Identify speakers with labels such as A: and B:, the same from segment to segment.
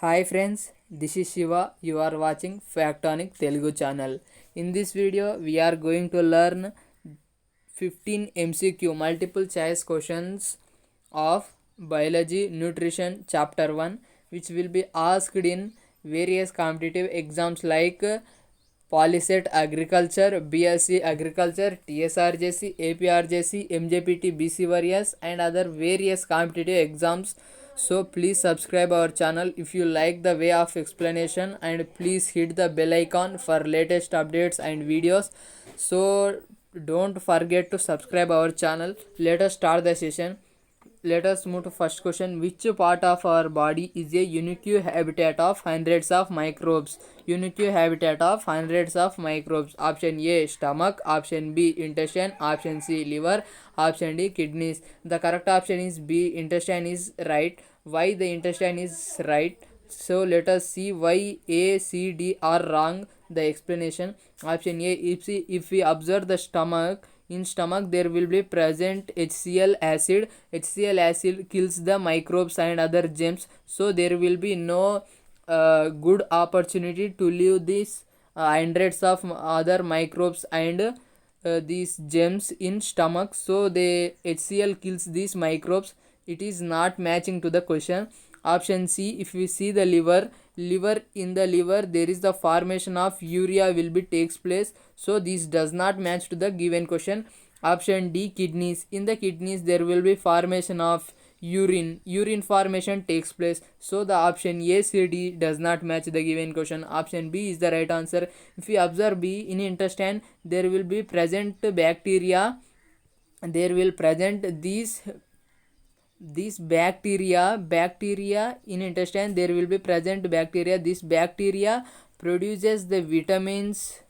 A: Hi friends, this is Shiva. You are watching Factonic Telugu channel. In this video, we are going to learn 15 MCQ multiple choice questions of Biology Nutrition Chapter 1, which will be asked in various competitive exams like Polyset Agriculture, BSc Agriculture, TSRJC, APRJC, MJPT, BC Warriors, and other various competitive exams. So please subscribe our channel if you like the way of explanation, and please hit the bell icon for latest updates and videos. So don't forget to subscribe our channel. Let us start the session. Let us move to first question. Which part of our body is a unique habitat of hundreds of microbes? Unique habitat of hundreds of microbes. Option A stomach, option B intestine, option C liver, option D kidneys. The correct option is B, intestine is right. Why the intestine is right? So let us see why A, C, D are wrong. The explanation. Option A, if we observe the stomach, in stomach there will be present HCl acid. HCl acid kills the microbes and other germs, so there will be no good opportunity to leave these hundreds of other microbes and these germs in stomach. So the HCl kills these microbes. It is not matching to the question. Option C, if we see the liver, in the liver there is the formation of urea will be takes place, so this does not match to the given question. Option D, kidneys, in the kidneys there will be formation of urine formation takes place, so the option A, C, D does not match the given question. Option B is the right answer. If we observe B, in intestine there will be present bacteria, there will present these bacteria in intestine, there will be present bacteria. This bacteria produces vitamins,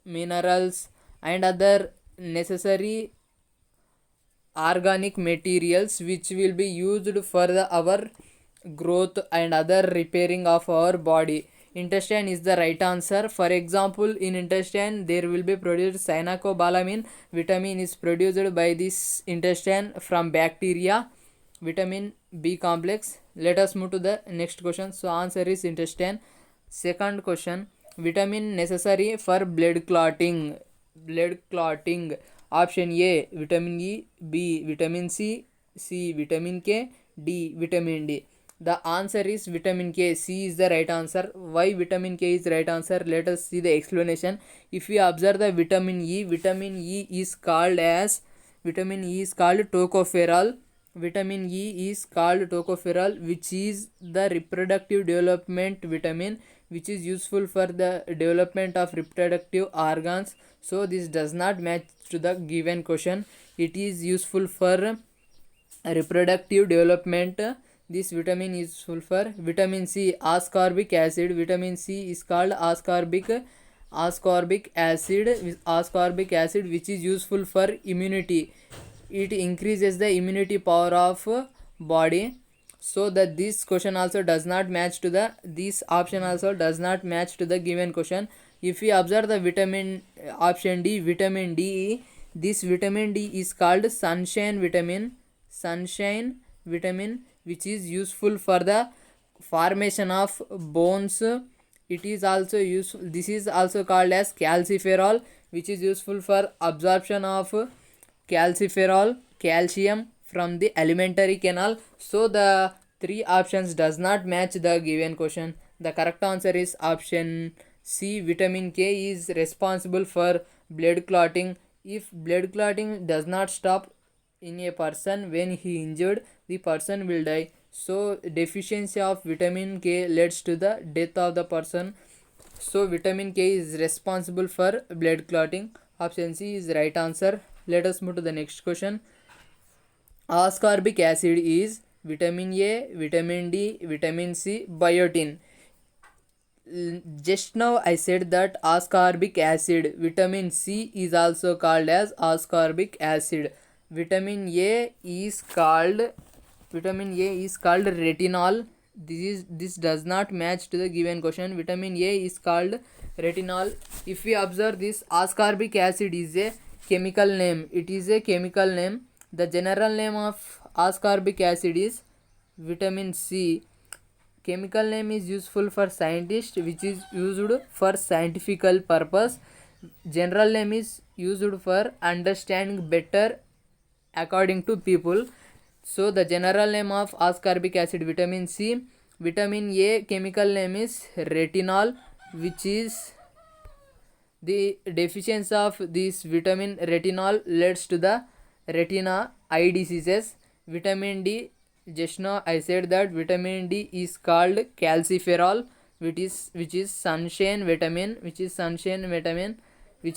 A: minerals, and other necessary organic materials which will be used for our growth and other repairing of our body. Intestine is the right answer. For example, in intestine there will be produced cyanocobalamin. Vitamin is produced by this intestine from bacteria. Vitamin B complex. Let us move to the next question. So answer is intestine. Second question. Vitamin necessary for blood clotting. Option A vitamin E, B vitamin C, C vitamin K, D vitamin D. The answer is vitamin K. C is the right answer. Why vitamin K is right answer? Let us see the explanation. If we observe the vitamin E is called tocopherol. Vitamin E is called tocopherol, which is the reproductive development vitamin, which is useful for the development of reproductive organs. So this does not match to the given question. It is useful for reproductive development. This vitamin is useful for vitamin C, ascorbic acid. Vitamin C is called ascorbic acid, which is useful for immunity. It increases the immunity power of body. So that this question also does not match to the this option also does not match to the given question. If we observe the vitamin, option D vitamin D, this vitamin D is called sunshine vitamin, which is useful for the formation of bones. It is also useful, this is also called as calciferol, which is useful for absorption of calcium from the alimentary canal. So the three options does not match the given question. The correct answer is option C, vitamin K is responsible for blood clotting. If blood clotting does not stop in a person when he injured, the person will die. So deficiency of vitamin K leads to the death of the person. So vitamin K is responsible for blood clotting. Option C is right answer. Let us move to the next question. Ascorbic acid is vitamin A, vitamin D, vitamin C, biotin. Just now I said that ascorbic acid, vitamin C is also called as ascorbic acid. Vitamin A is called retinol. This does not match to the given question. Vitamin A is called retinol. If we observe, this ascorbic acid is a chemical name. It is a chemical name. The general name of ascorbic acid is vitamin C. chemical name is useful for scientist, which is used for scientific purpose. General name is used for understanding better according to people. So the general name of ascorbic acid, vitamin C. Vitamin A chemical name is retinol, which is the deficiency of this vitamin retinol leads to the retina eye diseases. Vitamin D, just now I said that vitamin D is called calciferol, which is sunshine vitamin, which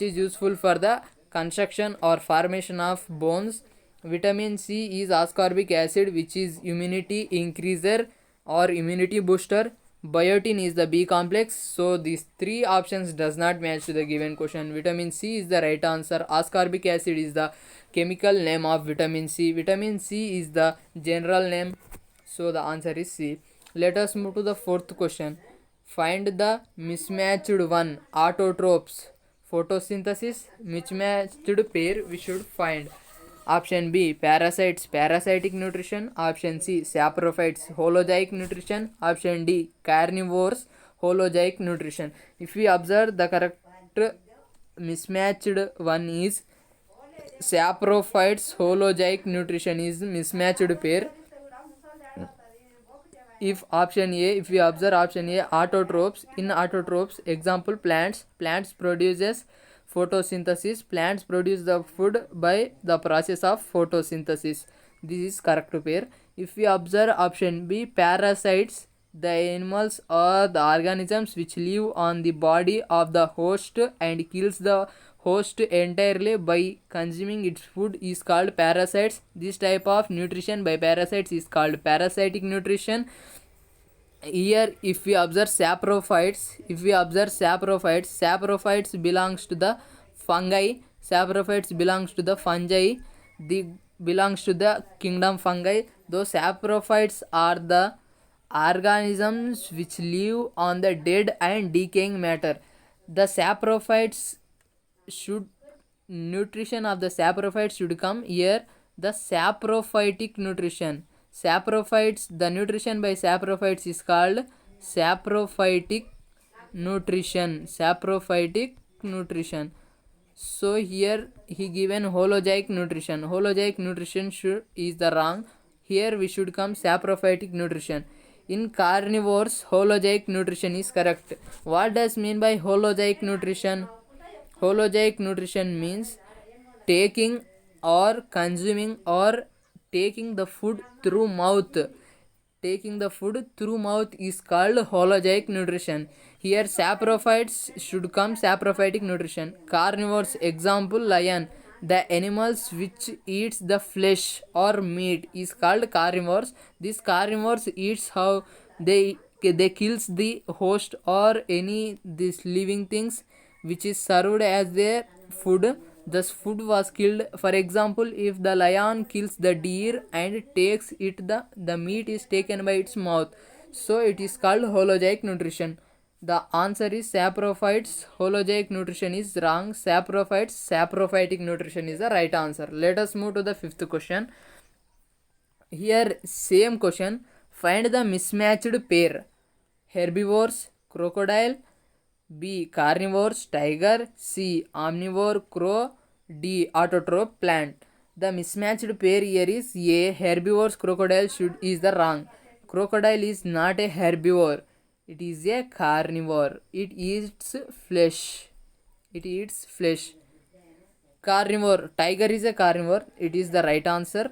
A: is useful for the construction or formation of bones. Vitamin C is ascorbic acid, which is immunity increaser or immunity booster. Biotin is the B complex. So these three options does not match to the given question. Vitamin C is the right answer. Ascorbic acid is the chemical name of vitamin C. Vitamin C is the general name. So the answer is C. Let us move to the fourth question. Find the mismatched one. Autotropes. Photosynthesis. Mismatched pair we should find. Option B, parasites, parasitic nutrition. Option C, saprophytes, holozoic nutrition. Option D, carnivores, holozoic nutrition. If we observe, the correct mismatched one is saprophytes, holozoic nutrition is mismatched pair. If we observe option A, autotropes. In autotropes, example plants produces photosynthesis. Plants produce the food by the process of photosynthesis. This is correct pair. If we observe option B, parasites, the animals or the organisms which live on the body of the host and kills the host entirely by consuming its food is called parasites. This type of nutrition by parasites is called parasitic nutrition. Here if we observe saprophytes, saprophytes belongs to the fungi. Saprophytes belongs to the fungi. The belongs to the kingdom fungi. Those saprophytes are the organisms which live on the dead and decaying matter. The saprophytes should nutrition of the saprophytes should come here. The saprophytic nutrition. Saprophytes, the nutrition by saprophytes is called saprophytic nutrition. So here he given holozoic nutrition. Holozoic nutrition is the wrong. Here we should come saprophytic nutrition. In carnivores, holozoic nutrition is correct. What does mean by holozoic nutrition? Holozoic nutrition means taking or consuming or taking the food through mouth. Taking the food through mouth is called holozoic nutrition. Here saprophytes should come saprophytic nutrition. Carnivores, example lion. The animals which eats the flesh or meat is called carnivores. These carnivores eats how they kills the host or any these living things which is served as their food. Thus food was killed. For example, if the lion kills the deer and takes it, the meat is taken by its mouth. So it is called holozoic nutrition. The answer is saprophytes. Holozoic nutrition is wrong. Saprophytes, saprophytic nutrition is the right answer. Let us move to the fifth question. Here same question. Find the mismatched pair. Herbivores, crocodile. B, carnivores, tiger. C, omnivore, crow. D, autotroph, plant. The mismatched pair here is A, herbivores, crocodile is the wrong. Crocodile is not a herbivore. It is a carnivore. It eats flesh. Carnivore, tiger is a carnivore. It is the right answer.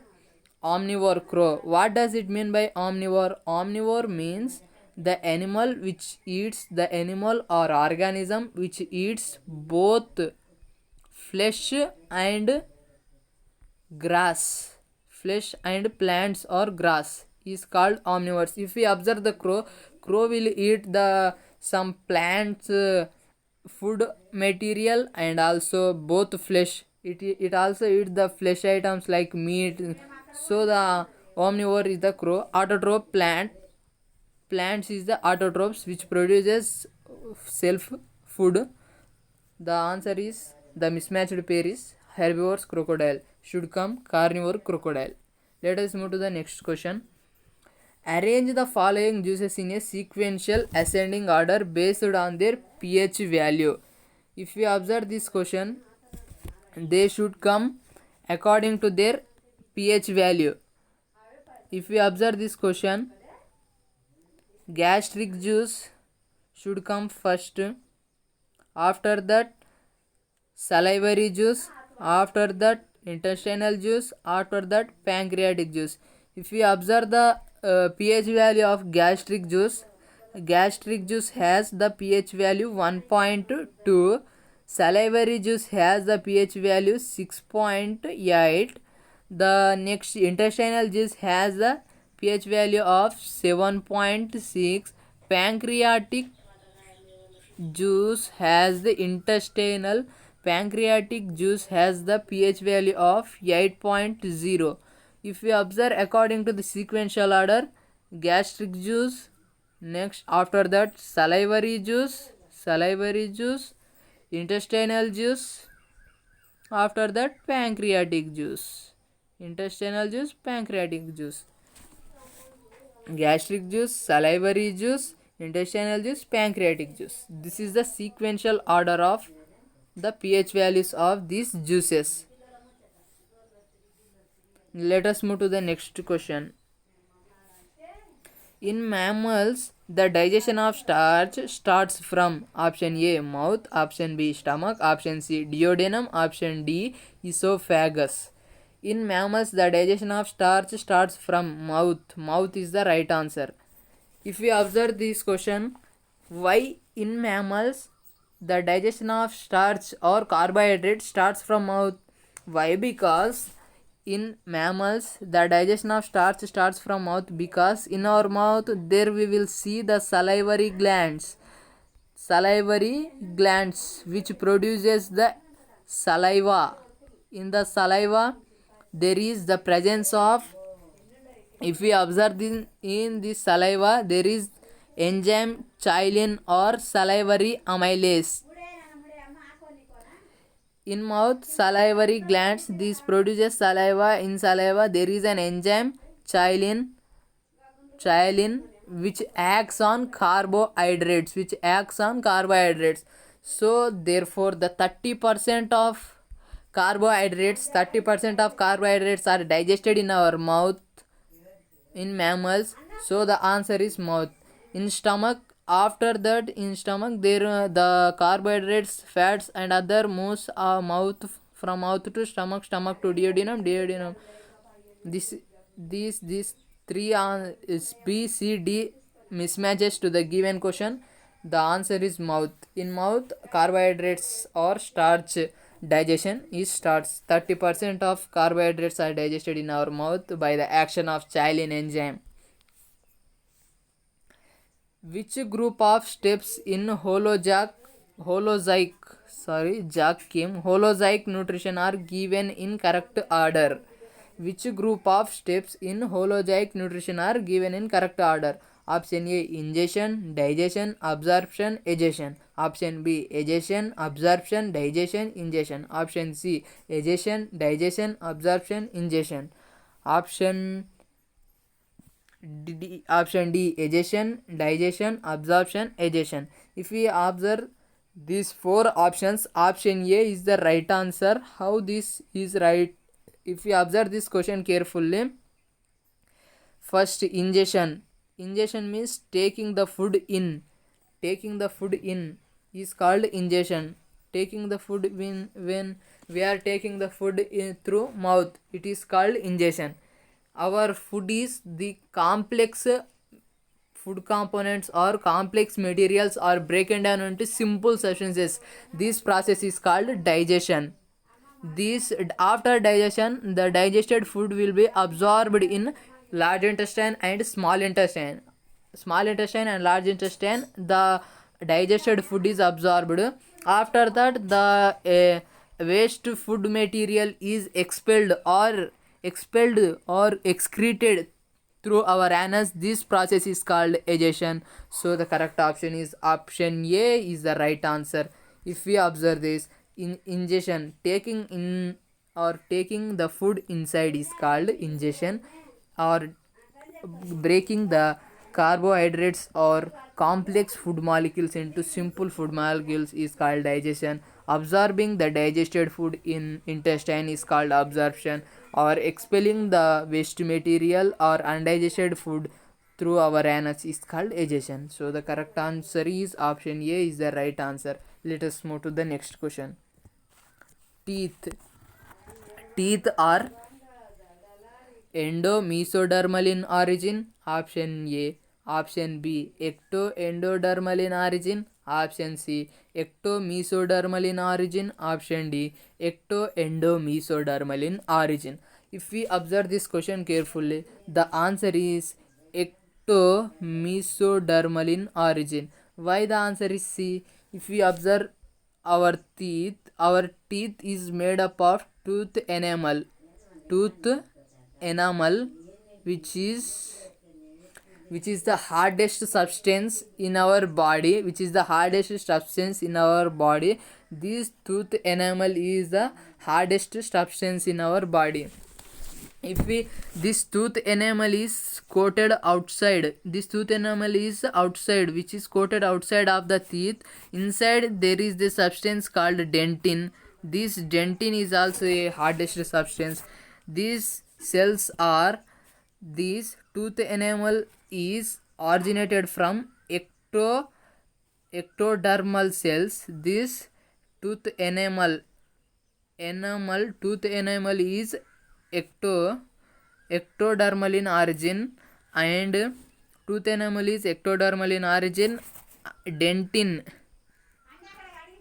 A: Omnivore, crow. What does it mean by omnivore? Omnivore means the animal which eats the animal or organism which eats both flesh and grass. Flesh and plants or grass is called omnivores. If we observe the crow will eat the some plants food material and also both flesh. It also eats the flesh items like meat. So the omnivore is the crow. Autotroph, plants is the autotrophs which produces self food. The answer is the mismatched pair is herbivores, crocodile. Should come carnivore, crocodile. Let us move to the next question. Arrange the following juices in a sequential ascending order based on their pH value. If we observe this question, they should come according to their pH value. If we observe this question, gastric juice should come first, after that salivary juice, after that intestinal juice, after that pancreatic juice. If we observe the pH value of gastric juice has the pH value 1.2, salivary juice has the pH value 6.8, the next intestinal juice has the pH value of 7.6, pancreatic juice has the pancreatic juice has the pH value of 8.0. If we observe according to the sequential order, gastric juice, next after that salivary juice, intestinal juice, after that pancreatic juice, gastric juice, salivary juice, intestinal juice, pancreatic juice. This is the sequential order of the pH values of these juices. Let us move to the next question. In mammals, the digestion of starch starts from option A mouth, option B stomach, option C duodenum, option D esophagus. In mammals, the digestion of starch starts from mouth. Mouth is the right answer. If we observe this question, why in mammals the digestion of starch or carbohydrate starts from mouth? Why? Because in mammals the digestion of starch starts from mouth, because in our mouth there we will see the salivary glands which produces the saliva. In the saliva there is the presence of, if we observe in this saliva, there is enzyme chylin or salivary amylase. In mouth salivary glands, this produces saliva. In saliva there is an enzyme chylin which acts on carbohydrates. So therefore the 30% of carbohydrates are digested in our mouth in mammals. So the answer is mouth. In stomach, after that in stomach there the carbohydrates, fats and other moves from mouth to stomach to duodenum. These three is B, C, D mismatches to the given question. The answer is mouth. In mouth, carbohydrates or starch digestion is starts. 30% of carbohydrates are digested in our mouth by the action of chylin enzyme. Which group of steps in holozoic nutrition are given in correct order? Which group of steps in holozoic nutrition are given in correct order? Option A ingestion, digestion, absorption, egestion. Option B egestion, absorption, digestion, ingestion. Option C egestion, digestion, absorption, ingestion. Option D egestion, digestion, absorption, egestion. If we observe these four options, option A is the right answer. How this is right? If we observe this question carefully, first ingestion means taking the food in is called ingestion. Taking the food when we are taking the food in through mouth, it is called ingestion. Our food is the complex food components or complex materials are broken down into simple substances. This process is called digestion. After digestion, the digested food will be absorbed in large intestine and small intestine. And large intestine, the digested food is absorbed. After that, the waste food material is expelled or excreted through our anus. This process is called egestion. So the correct option is option A is the right answer. If we observe this, in ingestion, taking the food inside is called ingestion, or breaking the carbohydrates or complex food molecules into simple food molecules is called digestion. Absorbing the digested food in intestine is called absorption, or expelling the waste material or undigested food through our anus is called egestion. So the correct answer is option A is the right answer. Let us move to the next question. Teeth. Teeth are endo-mesodermal in origin, option A. Option B, ecto-endodermal in origin, option C, ecto-mesodermal in origin, option D, ecto-endo-mesodermal in origin. If we observe this question carefully, the answer is ecto-mesodermal in origin. Why the answer is C? If we observe our teeth is made up of tooth enamel, which is the hardest substance in our body. This tooth enamel is the hardest substance in our body. If we this tooth enamel is coated outside, which is coated outside of the teeth. Inside there is the substance called dentin. This dentin is also a hardest substance. These cells are this tooth enamel is originated from ectodermal cells. This tooth enamel is ectodermal in origin, and tooth enamel is ectodermal in origin.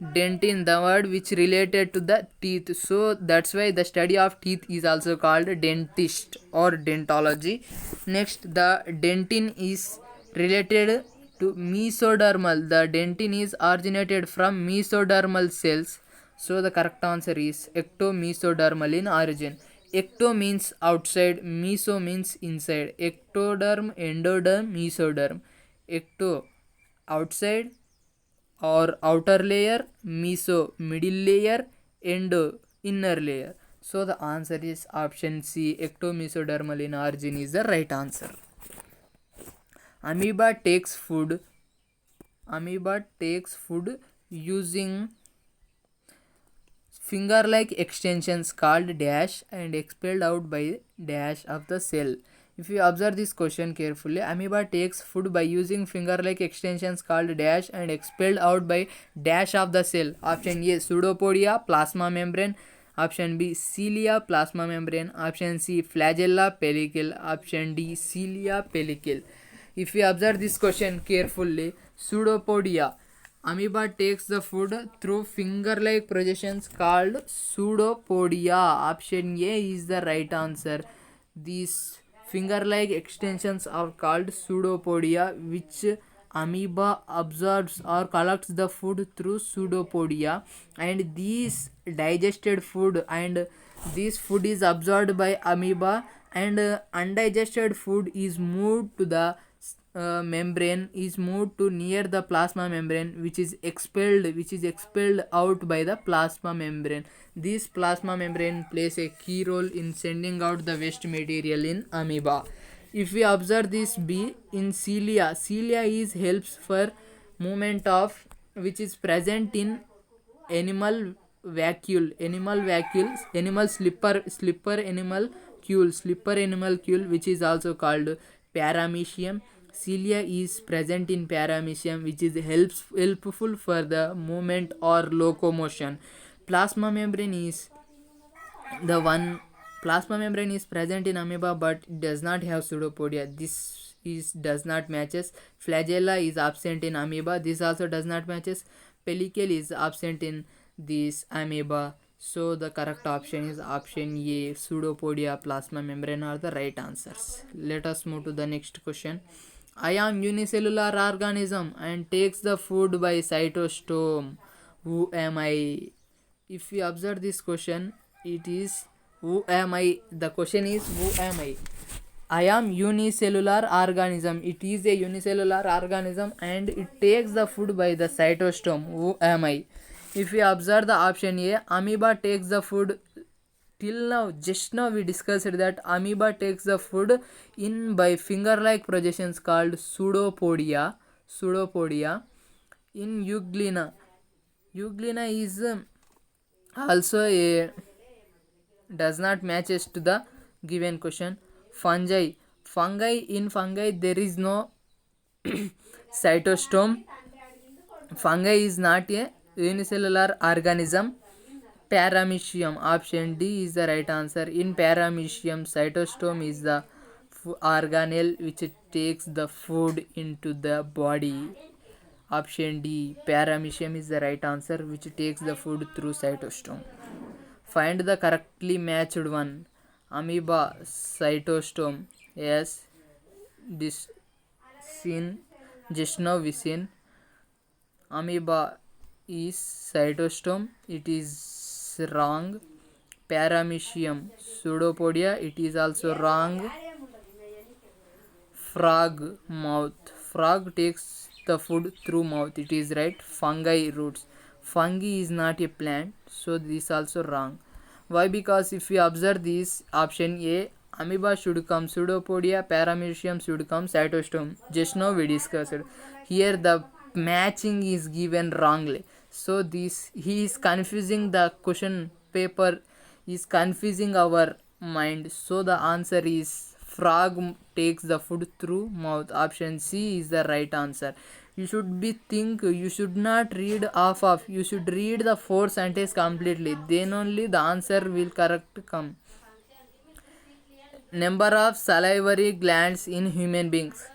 A: Dentin, the word which related to the teeth, so that's why the study of teeth is also called dentist or dentology. Next, the dentin is related to mesodermal. The dentin is originated from mesodermal cells, so the correct answer is ectomesodermal in origin. Ecto means outside, meso means inside. Ectoderm, endoderm, mesoderm. Ecto outside or outer layer, meso middle layer, endo inner layer. So the answer is option C, ectomesodermal in origin is the right answer. Amoeba takes food using finger-like extensions called dash and expelled out by dash of the cell. If you observe this question carefully, amoeba takes food by using finger-like extensions called dash and expelled out by dash of the cell. Option A, pseudopodia, plasma membrane. Option B, cilia, plasma membrane. Option C, flagella, pellicle. Option D, cilia, pellicle. If you observe this question carefully, pseudopodia. Amoeba takes the food through finger-like projections called pseudopodia. Option A is the right answer. These finger-like extensions are called pseudopodia, which amoeba absorbs or collects the food through pseudopodia, and these digested food and this food is absorbed by amoeba, and undigested food is moved to the membrane, is moved to near the plasma membrane, which is expelled out by the plasma membrane. This plasma membrane plays a key role in sending out the waste material in amoeba. If we observe this B in cilia is helps for movement of, which is present in animal slipper animalcule, which is also called paramecium. Cilia is present in paramecium, which is helpful for the movement or locomotion. Plasma membrane is present in amoeba but does not have pseudopodia. This does not matches. Flagella is absent in amoeba. This also does not matches. Pellicle is absent in this amoeba. So the correct option is option A, pseudopodia, plasma membrane are the right answers. Let us move to the next question. I am unicellular organism and takes the food by cytostome. Who am I? If we observe this question, it is who am I? The question is who am I? I am unicellular organism. It is a unicellular organism and it takes the food by the cytostome. Who am I? If we observe the option A, amoeba takes the food till now, just now we discussed that amoeba takes the food in by finger-like projections called pseudopodia. In euglena is also a does not matches to the given question. Fungi in fungi there is no cytostome. Fungi is not a unicellular organism. Paramecium, option D is the right answer. In paramecium, cytostome is the organelle which takes the food into the body. Option D, paramecium is the right answer, which takes the food through cytostome. Find the correctly matched one. Amoeba, cytostome. Yes, this seen just now we seen. Amoeba is cytostome. It is wrong. Paramecium, pseudopodia. It is also wrong. Frog, mouth. Frog takes the food through mouth. It is right. Fungi, roots. Fungi is not a plant, so this is also wrong. Why? Because if we observe this, option A, amoeba should come pseudopodia, paramecium should come cytostome. Just now we discussed. Here the matching is given wrongly. So this he is confusing the question paper, is confusing our mind. So the answer is frog takes the food through mouth. Option C is the right answer. You should you should not read half of, you should read the 4 sentence completely, then only the answer will correct come. Number of salivary glands in human beings.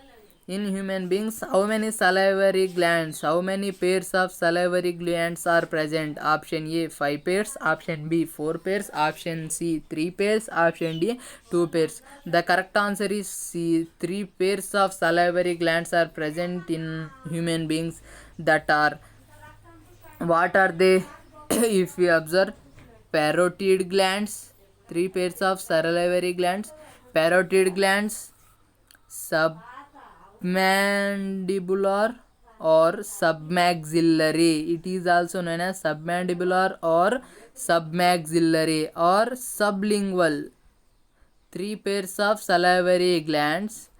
A: In human beings, how many salivary glands, how many pairs of salivary glands are present? Option A 5 pairs, option B 4 pairs, option C 3 pairs, option D 2 pairs. The correct answer is C. 3 pairs of salivary glands are present in human beings. That are, what are they? If we observe, parotid glands, 3 pairs of salivary glands, parotid glands, submandibular or submaxillary. It is also known as submandibular or submaxillary or sublingual. 3 pairs of salivary glands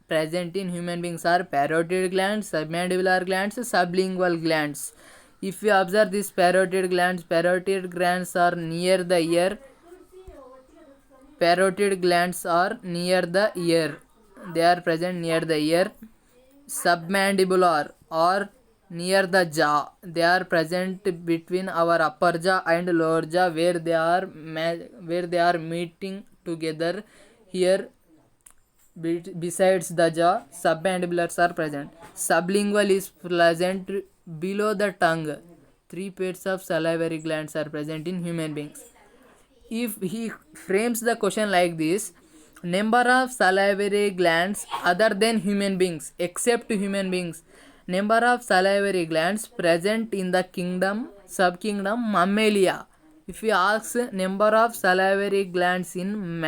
A: present in human beings are parotid glands, submandibular glands, sublingual glands. If you observe these parotid glands are near the ear. Parotid glands are near the ear. They are present near the ear. Submandibular or near the jaw. They are present between our upper jaw and lower jaw, where they are meeting together here besides the jaw. Submandibulars are present. Sublingual is present below the tongue. 3 pairs of salivary glands are present in human beings. If he frames the question like this, number of salivary glands other than human beings, except human beings, number of salivary glands present in the subkingdom Mammalia. If we ask number of salivary glands in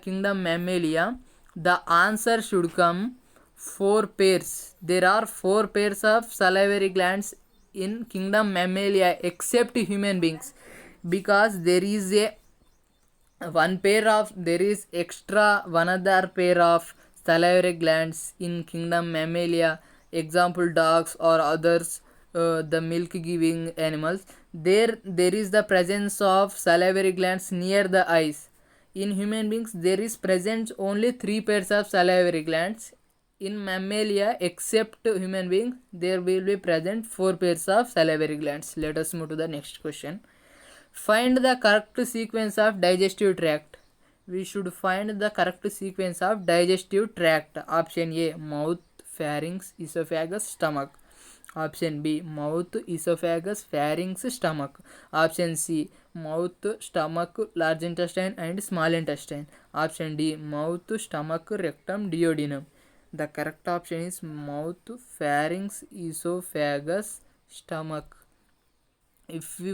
A: kingdom Mammalia, the answer should come 4 pairs. There are 4 pairs of salivary glands in kingdom Mammalia except human beings, because there is one other pair of salivary glands in kingdom Mammalia. Example, dogs or others, the milk giving animals. There is the presence of salivary glands near the eyes. In human beings, there is present only 3 pairs of salivary glands. In Mammalia, except human beings, there will be present 4 pairs of salivary glands. Let us move to the next question. Find the correct sequence of digestive tract. We should find the correct sequence of digestive tract. Option A, mouth, pharynx, esophagus, stomach. Option B, mouth, esophagus, pharynx, stomach. Option C, mouth, stomach, large intestine and small intestine. Option D, mouth, stomach, rectum, duodenum. The correct option is mouth, pharynx, esophagus, stomach. If we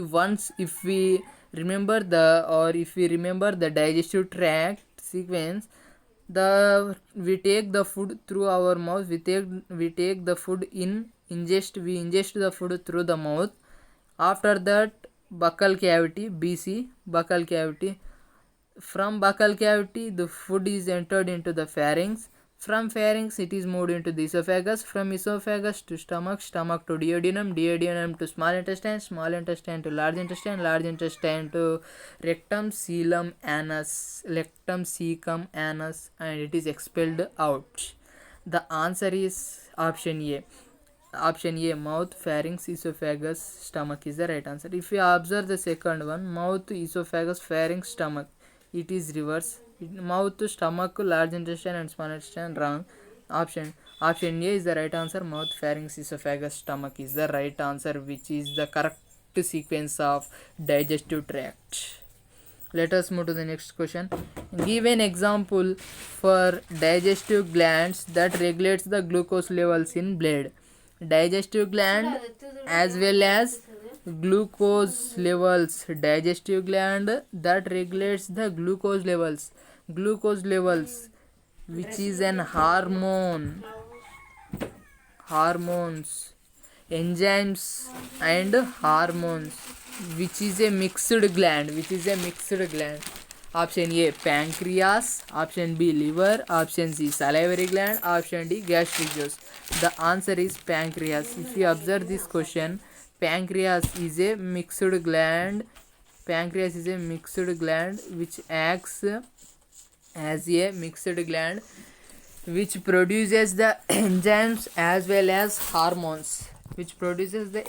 A: remember the digestive tract sequence, we take the food through our mouth. We take the food we ingest the food through the mouth. After that, buccal cavity. BC, buccal cavity. From buccal cavity, the food is entered into the pharynx. From pharynx, it is moved into the esophagus. From esophagus to stomach, stomach to duodenum, duodenum to small intestine to large intestine to rectum, coelum, anus, rectum, cecum, anus, and it is expelled out. The answer is option A. Option A, mouth, pharynx, esophagus, stomach is the right answer. If you observe the second one, mouth, esophagus, pharynx, stomach, it is reverse. Mouth, stomach, large intestine and small intestine, wrong. Option A is the right answer. Mouth, pharynx, esophagus, stomach is the right answer, which is the correct sequence of digestive tract. Let us move to the next question. Give an example for digestive glands that regulates the glucose levels in blood. Digestive gland as well as glucose levels. Digestive gland that regulates the glucose levels, which is an hormones, enzymes and hormones, which is a mixed gland. Option A, pancreas. Option B, liver. Option C, salivary gland. Option D, gastric juice. The answer is pancreas. If you observe this question, pancreas is a mixed gland. Which acts as a mixed gland, which produces the enzymes as well as hormones. This produces the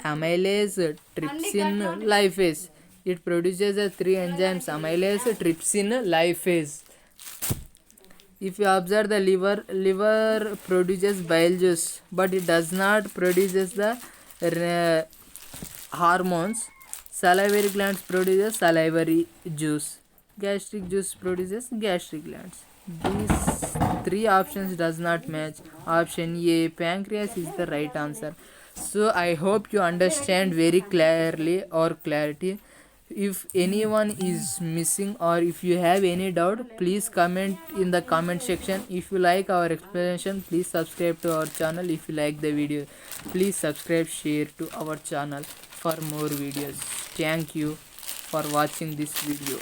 A: amylase, trypsin, lipase. It produces the three enzymes: amylase, trypsin, lipase. If you observe the liver produces bile juice, but it does not produces the hormones. Salivary glands produces salivary juice. Gastric juice produces gastric glands. These three options does not match. Option A, pancreas is the right answer. So I hope you understand very clearly or clarity. If anyone is missing or if you have any doubt, please comment in the comment section. If you like our explanation, please subscribe to our channel. If you like the video, please subscribe, share to our channel for more videos. Thank you for watching this video.